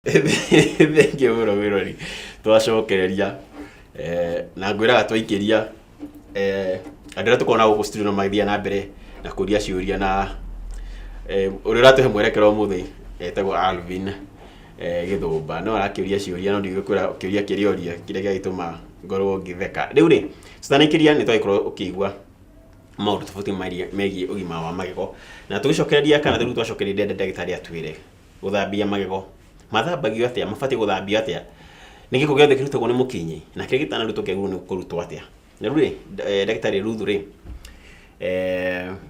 Thank you bro Wirori. Twacokereria na ngwiraga twaikiria andira tukona guku studio no maithia na mbere na kuria ciuria na uri ratuhe mwerekero muthi etagwo Alvin Githumba no arakiuria ciuria no ndigwira kiuria kirioria kire gituma ngorwo ngitheka riu ri tutanikiria ni twaikorwo ukigwa maundu tofauti megie ugima wa magego na tugicokereria kana riu twacokereria ndagitari atwire guthambia magego mathambagio atia mabati guthambio atia niki kugethe kirutagwo ni mukinyi na kire gitana ruto keguru ni kurutwo atia na riu ndagitari Ruthu ri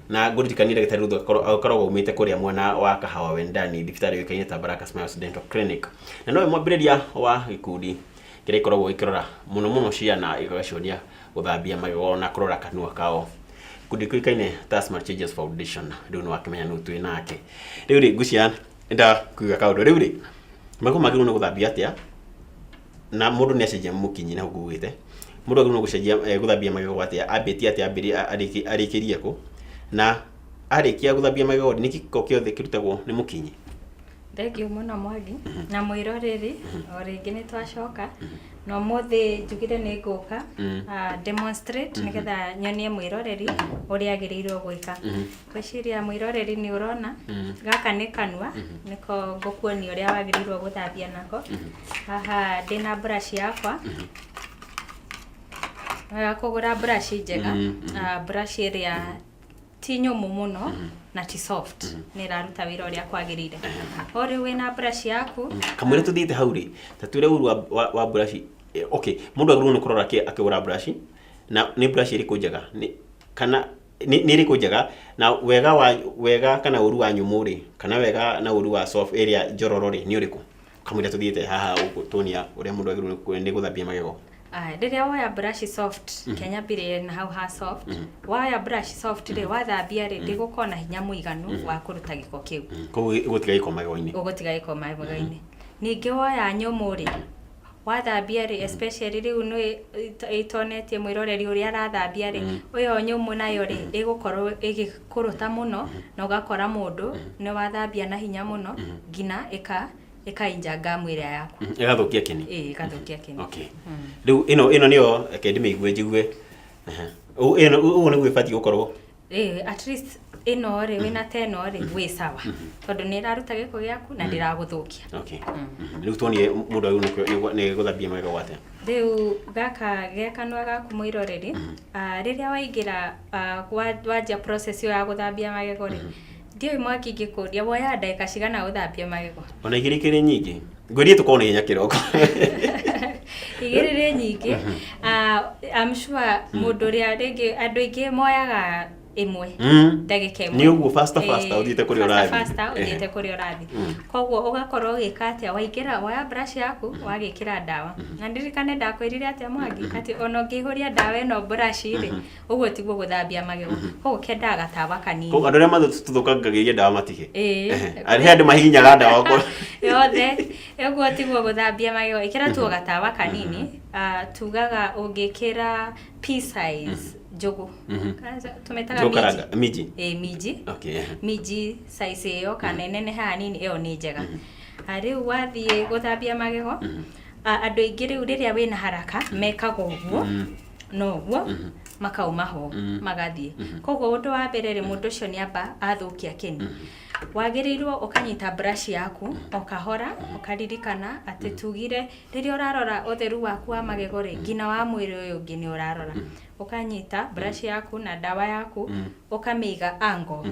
na ngurikani ndagitari Ruthu akoragwo umite kuria mwena wa Kahawa Wendani thibitari wikaine ta Baraka Smiles Dental Clinic na no mwambiriria wa gikundi kire ikoragwo ikirora muno ciana igaconia guthambia magego na kurora kanua kao kundi kuikaine ta Smart Changes Foundation riu no akimenya no twi nake riu ri ngucia nda kuiga kaundu riu ri magego magiru no guthambia atia na mundu ni acenjia mukinyi na huguite mundu agirwo gucenjia guthambia magego atia ambiti atia ambiri arikirie ku na arikia guthambia magego niki ko kiothe kirutagwo ni mukinyi. Thengio muno Mwangi na mwiroreri o ringi ni twacoka no muthi njugire ni nguka demonstrate nigetha nyonie mwiroreri uria agirirwo gwika kwiciria mwiroreri ni urona gaka ni kanua niko ngukuoni uria wagirirwo guthambia nako haha ndina brush yakwa kugura brush njega brush iria ti nyumu muno na ti soft ni raruta wira uria kwagirire ori wina brush yaku kamwire tuthite hauri tatwire uru wa brush okay mundu agirwo ni kurora akigura brush na ni brush iri kunjega ni kana ni iri kunjega na wega kana uru wa nyumu ri kana wega na uru wa soft area njororo ri ni uriku kamwire tuthite haha tunia uria mundu agirwo ni guthambia magego. Riria waya brush soft Kenya bire na hau ha soft waya brush soft ri wathambia ri ndigukona hinya muiganu wa kuruta giko kiu ko gutiga iko magego-ini ningi waya nyumu ri wathambia ri especially riu no itonetie mwiroreri uria arathambia ri uyo nyumu nayo ri igukorwo igikuruta muno na ugakora mundu ni wathambia na hinya muno ngina ikainjanga mwire yaku igathukia kini igathukia kini. Okay riu ino niyo academy igwe njigwe ino ni gwibati gukorwo at least ino ri wina teno ri wi sawa tondu ni raruta giko giaku na ndiraguthukia. Okay riu tuonie mundu ayu ni guthambia magego gwate riu gaka gekanwa gaku mwiroreri riria waingira wajia process yo ya guthambia magego ri ndio Mwangi ngikuria woya ndagika cigana guthambia magego ona igirikire nyingi ngwirie tukone hinya kiroko igirire nyingi I'm sure mundu ria ringi andu ingi moyaga imwe ndagika imwe ni uguo faster uthite kuri urathi uthite kuri urathi koguo ugakorwo ugika atia waingira waya brush yaku wagikira dawa na ndirikane ndakwirire atia Mwangi ati ono ngihuria dawa ino brush ri uguo tiguo guthambia magego koguo kenda gatawa kanini koguo andu ria mathuthukagagiria dawa matige ari andu mahinyaga dawa ko yothe uguo tiguo guthambia magego ikira tu gatawa kanini tugaga ungikira pea size jogo tumetaga miji miji okay miji size yo kana nene hanini iyo ni njega riu wathie guthambia magego andu ingi riu riria wina haraka mekaga uguo no uguo makauma ho magathie koguo undu wa mbere ri mundu cio ni amba athukia kini wagirirwo ukanyita brush yaku ukahora ukaririkana ati tugire riria urarora utheru waku wa magego ri ngina wa mwiri uyu ngi ni urarora ukanyita brush yaku na dawa yaku ukamiga ango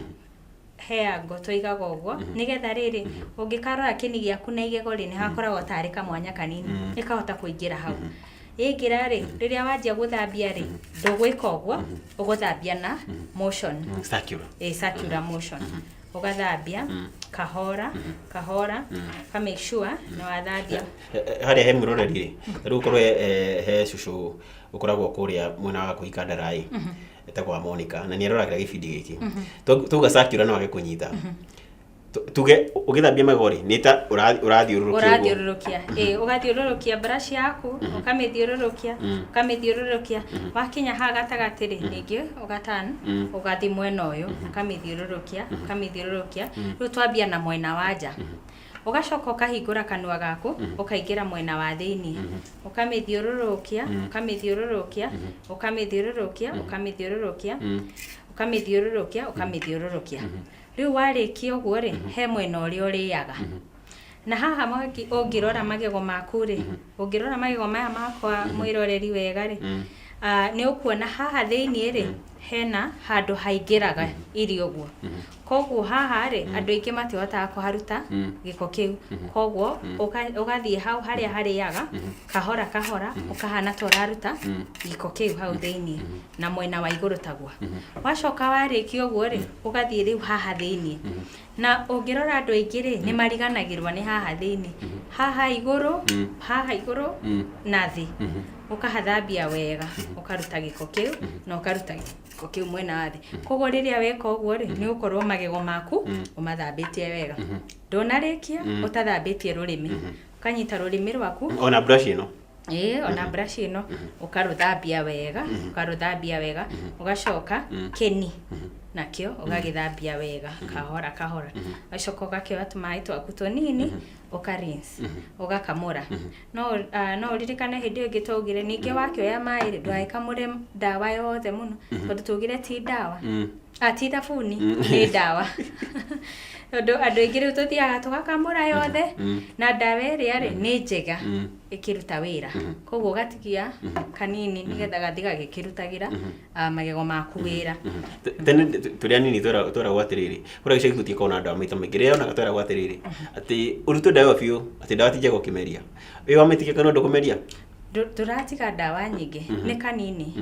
hair go toigaga uguo nigetha riri ungikarora kini giaku na igego ri ni hakoragwo tari kamwanya kanini ikahota kuingira hau ingira ri riria wanjia guthambia ri ndugwika uguo uguthambia na motion circular motion ugathambia kahora ka make sure na wathambia haria he mwiroreri riu korwo he cucu ukoragwo kuria mwena wa kuhika ndarai etagwo Monica na ni aroragira gibindi giki tuga circular no age kunyita tuge ugithambia magori nita urathiururukia ugathiururukia brush yaku ukamithiururukia wakinya ha gatagatiri ningi ugatana ugathi mwena uyu ukamithiururukia riu twambia na mwena wa nja ugacoka ukahingura kanua gaku ukaingira mwena wa thiini ukamithiururukia ukamithiururukia ukamithiururukia ukamithiururukia ukamithiururukia ukamithiururukia riu warikia uguo ri he mwena uri uriaga na haha magi ungirora magego maku ri ungirora magego maya makwa mwiroreri wega ri ni ukuona haha thiini ri hena handu haingiraga irio guo koguo haha ri andu aingi matihotaga kuharuta giko kiu koguo ugathie hau haria hariaga kahora kahora ukahana toraruta giko kiu hau thiini na mwena wa iguru taguo wacoka warikio guo ri ugathie riu haha thiini na ungirora andu aingi ri ni mariganagirwa ni haha thiini haha iguru na thi ukahathambia wega ukaruta giko kiu na ukaruta giko kiu mwena wa thi koguo riria weka uguo ri ni ukorwo magego maku umathambitie wega ndonarikia utathambitie rurimi ukanyita rurimi rwaku ona brush ino ona brush ino ukaruthambia wega ugacoka keni nakio ugagithambia wega kahora kahora ugacoka ugakioya tumai twaku tunini ukarinse ugakamura no uririkane hindi ingi tugire ningi wakioya mai ndwaikamure dawa yothe muno tondu tugire ti dawa ti thabuni ni dawa tondu andu aingi riu tuthiaga tugakamura yothe na dawa iria ri ni njega ikiruta wira koguo gatigia kanini nigetha gathiga gikirutagira magego maku wira tene turi anini twara gwatiriri ura gice gikutie kona dawa maita maingi ria ona gatwara gwatiriri ati uruto dawa biu ati dawa tije gukimeria uyu ametikia kana ndukumeria turatiga dawa nyingi ni kanini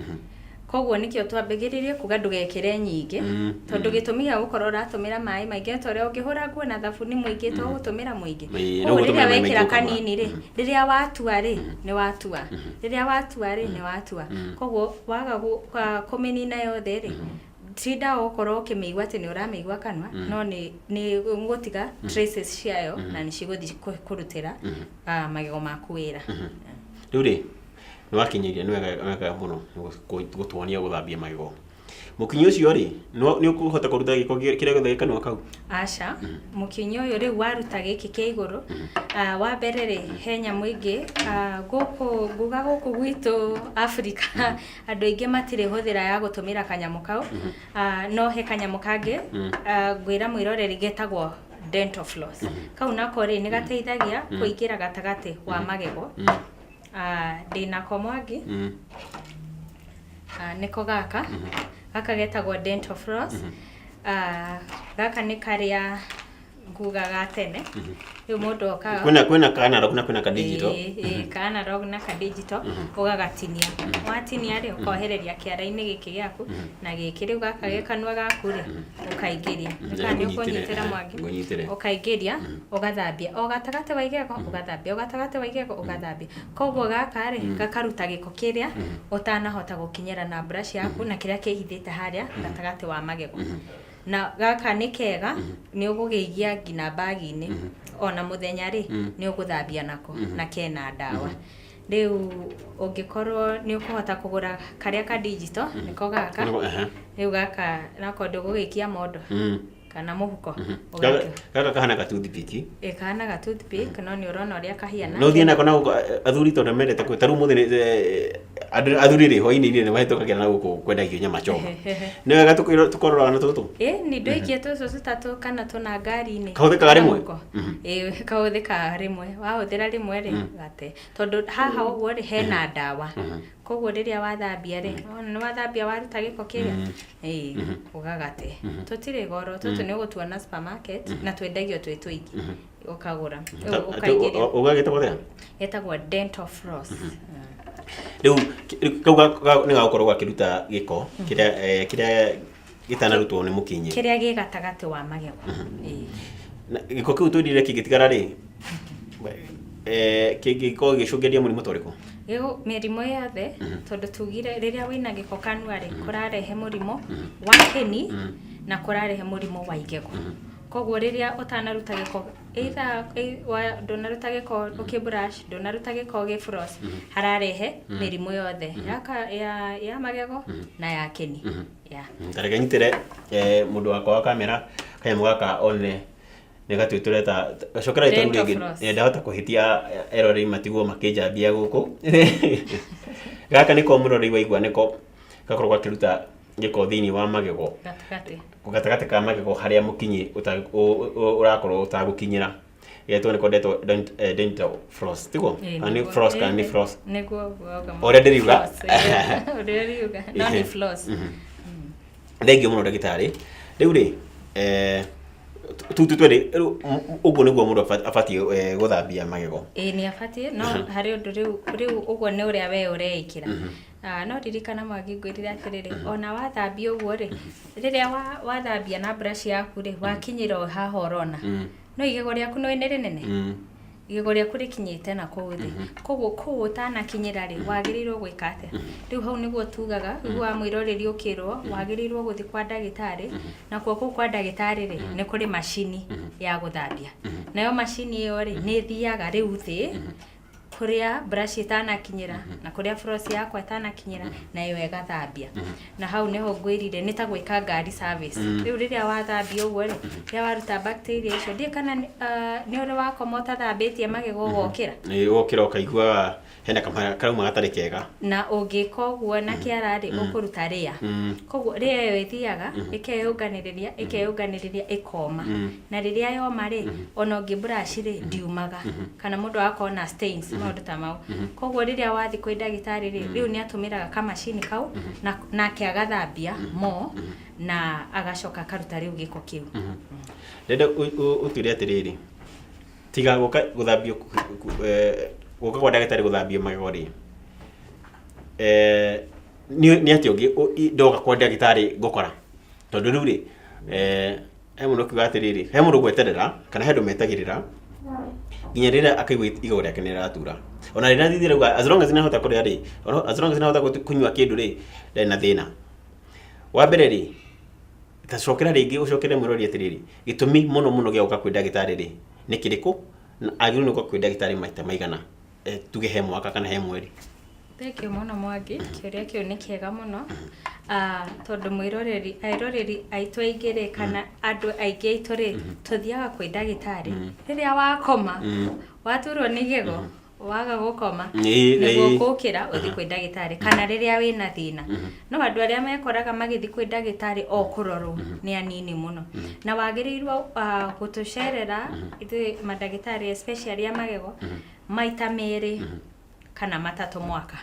koguo nikio twambigiririe kuga ndugekire nyingi tondu gitumiga gukorwo ratumira mai maingi toria ungihura nguo na thabuni muingi to gutumira muingi koguo riria wekira kanini ri riria watua ri ni watua ni watua koguo waga kumenina yothe ri tida okorwo kimeigwa ati ni urameigwa kanwa no ni ngutiga traces ciayo na ni ciguthi kurutira magego maku wira riu ri ni wakinyiria ni wega muno gutuonia guthambia magego mukinyi ucio ri ni ukuhota kuruta giko kiria gothe kanwa kau aca mukinyi uyu ri waruta giki kia iguru wa mbere ri he nyamu ingi guku gwitu Africa andu aingi matire huthira ya gutumira kanyamu kau no he kanyamu kangi ngwira mwiroreri getagwo dental floss kau nako ri ni gateithagia kuingira gatagati wa magego dina komwagi niko gaka getagwo dental floss gaka ni karia nguga gatene riu mundu okaga kwina kana kuna ka digital kana rog na ka digital ugagatinia watinia ri ukohereria kiara-ini giki giaku na giki riu gaka gekanwa gaku ri ukaingiria kandi ukunyitira mwangi ukaingiria ugathambia ogatagate wa igego ugathambia ogatagate wa igego ugathambia koguo gaka ri gakaruta giko kiria utanahota gukinyira na brush yaku na kiria kihithite haria gatagate wa magego na gaka ni kega ni ugugigia ngina bagi-ini ona muthenya ri ni uguthambia nako na kena dawa riu ungikorwo ni ukuhota kugura karia ka digital niko gaka riu gaka nako ndugugikia mondo kana muhuko gaka kahana ka toothpick kana ka toothpick no ni urona uria kahiana no thie nako na athuri to namerete kwitaru muthi athuri ri hoini ni mahetokagira na guku kwendagio nyama choma ni wega tukorora na tutu ni ndoikie tucu tutatu kana tuna ngari-ini kahuthika rimwe kahuthika rimwe wahuthira rimwe ri gate tondu haha uguo ri hena dawa koguo riria wathambia ri ni wathambia waruta giko kiria ugagate tutire goro tutu ni gutuona supermarket na twendagio twi twingi ukagura ukaigeria ugagita ria etagwo dental floss riu kauga ni gakorwo gakiruta giko kiria gitanarutwo ni mukinyi kiria gigatagate wa magego na giko kiu twirire kigitigara ri kigiko gicungeria murimu toriko mĩrimũ yothe tondu tugire riria wina giko kanua ri kurarehe murimo wa keni na kurarehe murimo wa igego koguo riria utanaruta giko either donaruta giko ukibrush donaruta giko gifloss hararehe mĩrimũ yothe ya magego na ya keni tareke nyitire mundu wakwa wa kamera kanyamu gaka one nega twĩtũreta cokera itũ rĩngĩ ndahota kũhĩtia eroreri matiguo makĩnjambia gũkũ gaka nĩko mũrori waigua nĩko gakorwo gakĩruta gĩko thĩinĩ wa magego gatagatĩ ka magego harĩa mũkinyi ũrakorwo ũtagũkinyĩra getwo nĩko ndetwo dental floss tiguo ani floss kana ni floss nĩguo ũrĩa ndĩriuga no ni floss thengio mũno ndagĩtarĩ rĩu rĩ twende ũguo nĩguo mũndũ abatiĩ gũthambia magego nĩ abatiĩ no harĩ ũndũ rĩu ũguo nĩ ũrĩa we ũreĩkĩra no ririkana Mwangi ngwĩrire atĩrĩrĩ ona wathambia ũguo rĩ rĩrĩa wathambia na brush yaku rĩ wakinyĩra haha ũrona no igego rĩaku no nĩ rĩnene igego rĩaku rĩkinyĩte na kũu thĩ koguo ũtanakinyĩra rĩ wagĩrĩirwo gwĩka atĩa rĩu hau nĩguo tugaga wa mwĩroreri ũkĩrwo wagĩrĩirwo gũthiĩ kwa ndagĩtarĩ na kũu kwa ndagĩtarĩ rĩ nĩ kũrĩ macini ya gũthambia nayo macini ĩyo rĩ nĩ thiaga rĩu thĩ kũrĩa brush itanakinyĩra na kũrĩa floss yakwa itanakinyĩra nayo ĩgathambia na hau niho ngwĩrire nĩ ta gwĩka ngari service rĩu rĩrĩa wathambia ũguo rĩ rĩrĩa waruta bacteria icio ndiĩ kana nĩ ũrĩ wakoma ũtathambĩtie magego gokĩra gokĩra ũkaigua hena karauma gatarĩ kega na ũngĩka ũguo na kĩara rĩ ũkũruta rĩa koguo rĩa ĩyo ĩthiaga ĩkeyũnganĩrĩria ĩkoma na rĩrĩa yoma rĩ ona ũngĩ brush rĩ ndiumaga kana mũndũ akorwo na stains maũndũ ta mau koguo rĩrĩa wathiĩ kwĩ ndagĩtarĩ rĩu nĩ atũmĩraga kamacini kau nake agathambia mo na agacoka akaruta rĩu gĩko kĩu ndenda ũtwĩre atĩrĩrĩ tiga gũthambio gũka kwa ndagĩtarĩ gũthambio magego rĩ nĩ atĩ ũngĩ ndoka kwa ndagĩtarĩ ngũkora tondũ rĩu rĩ he mũndũ kiuga atĩrĩrĩ he mũndũ gweterera kana he andũ metagĩrĩra nginya rĩrĩa akaigua igego rĩake nĩ rĩratura ona rĩrĩa thithĩ rauga as long as nĩahota kũrĩa rĩ as long as nĩahota kũnyua kĩndũ rĩ ndarĩ na thĩna wa mbere rĩ tacokera rĩngĩ ũcokere mũrori atĩrĩrĩ gĩtũmi mũno gĩa gũka kwĩ ndagĩtarĩ rĩ nĩ kĩrĩkũ agĩrĩirwo nĩ gũka kwĩ ndagĩtarĩ maita maigana tuge he mwaka kana he mweri Thengiũ mũno Mwangi kĩũria kĩu nĩ kĩega mũno tondũ airoreri aitũ aingĩ rĩ kana andũ aingĩ aitũ rĩ tũthiaga kwĩ ndagĩtarĩ rĩrĩa wakoma waturwo nĩ igego waga gũkoma nĩguo gũkĩra ũthiĩ kwĩ ndagĩtarĩ kana rĩrĩa wĩna thĩna no andũ arĩa mekoraga magĩthiĩ kwĩ ndagĩtarĩ o kũrorwo nĩ anini mũno na wagĩrĩirwo gũtũcerera ithuĩ mandagĩtarĩ especially a magego maita merĩ kana matatũ mwaka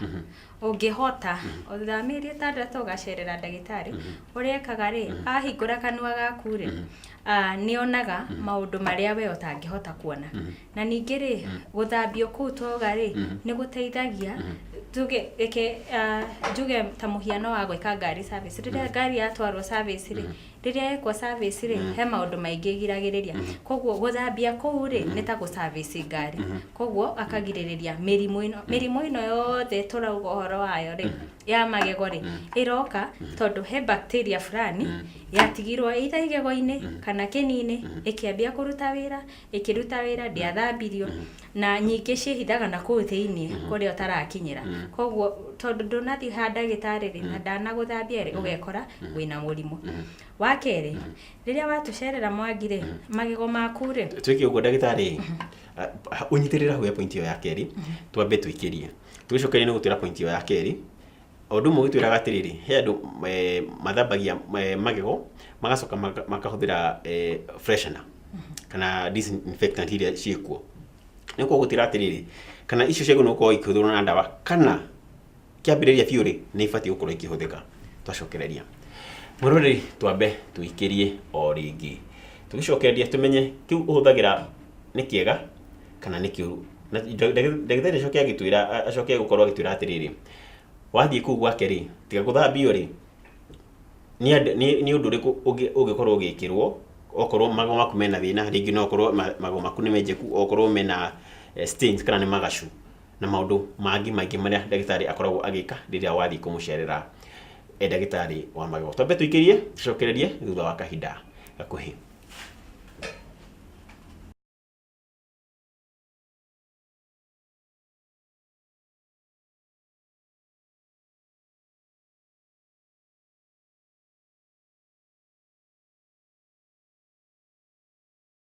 ũngĩhota thutha mĩeri 6 ũgacerera ndagĩtarĩ ũrĩa ekaga rĩ ahingũra kanua gaku rĩ nĩonaga maũndũ marĩa we ũtangĩhota kuona na ningĩ rĩ gũthambio kũu toga rĩ nĩ gũteithagia njuge ta mũhiano wa gwĩka ngari service rĩrĩa ngari yatwarwo service rĩ rĩrĩa yekwo service rĩ he maũndũ maingĩ giragĩrĩria koguo gũthambia kũu rĩ nĩ ta gũ-service ngari koguo akagirĩrĩria mĩrimũ ĩno yothe tũrauga ũhoro wayo rĩ ya magego rĩ ĩroka tondũ he bacteria fulani yatigirwo either igego-inĩ kana kĩni-inĩ ĩkĩambia kũruta wĩra ndĩathambirio na nyingĩ ciĩhithaga na kũu thĩinĩ kũrĩa ũtarakinyĩra koguo tondũ ndũnathiĩ ha ndagĩtarĩ rĩ na ndanagũthambia rĩ ũgekora wĩna mũrimũ wa kerĩ rĩrĩa watũcerera Mwangi rĩ magego maku rĩ twĩke ũguo ndagĩtarĩ ũnyitĩrĩra hau point ĩyo ya kerĩ twambe twĩkĩrie tũgĩcokeria nĩ gũtwĩra point ĩyo ya kerĩ ũndũ ũmwe ũgĩtwĩraga atĩrĩrĩ he andũ mathambagia magego magacoka makahũthĩra freshener kana disinfectant iria ciĩkuo nĩ gũgũtwĩra atĩrĩrĩ kana icio ciagwo no gũkorwo ikĩhũthĩrwo na ndawa kana kĩambĩrĩria biũ rĩ nĩ ibatiĩ gũkorwo ikĩhũthĩka twacokereria mũroreri twambe tũikĩrie o rĩngĩ tũgĩcokereria tũmenye kĩu ũhũthagĩra nĩ kĩega kana nĩ kĩũru na ndagĩtarĩ acoke gũkorwo agĩtwĩra atĩrĩrĩ wathiĩ kũu gwake rĩ tiga gũthambio rĩ nĩ ũndũ ũrĩkũ ũngĩkorwo ũgĩkĩrwo okorwo magego maku mena thĩna rĩngĩ no okorwo magego maku nĩ menjeku okorwo mena stains kana nĩ magacu na maũndũ mangĩ maingĩ marĩa ndagĩtarĩ akoragwo agĩka rĩrĩa wathiĩ kũmũcerera ndagĩtarĩ wa magego twambe tũikĩrie tũcokererie thutha wa kahinda gakuhĩ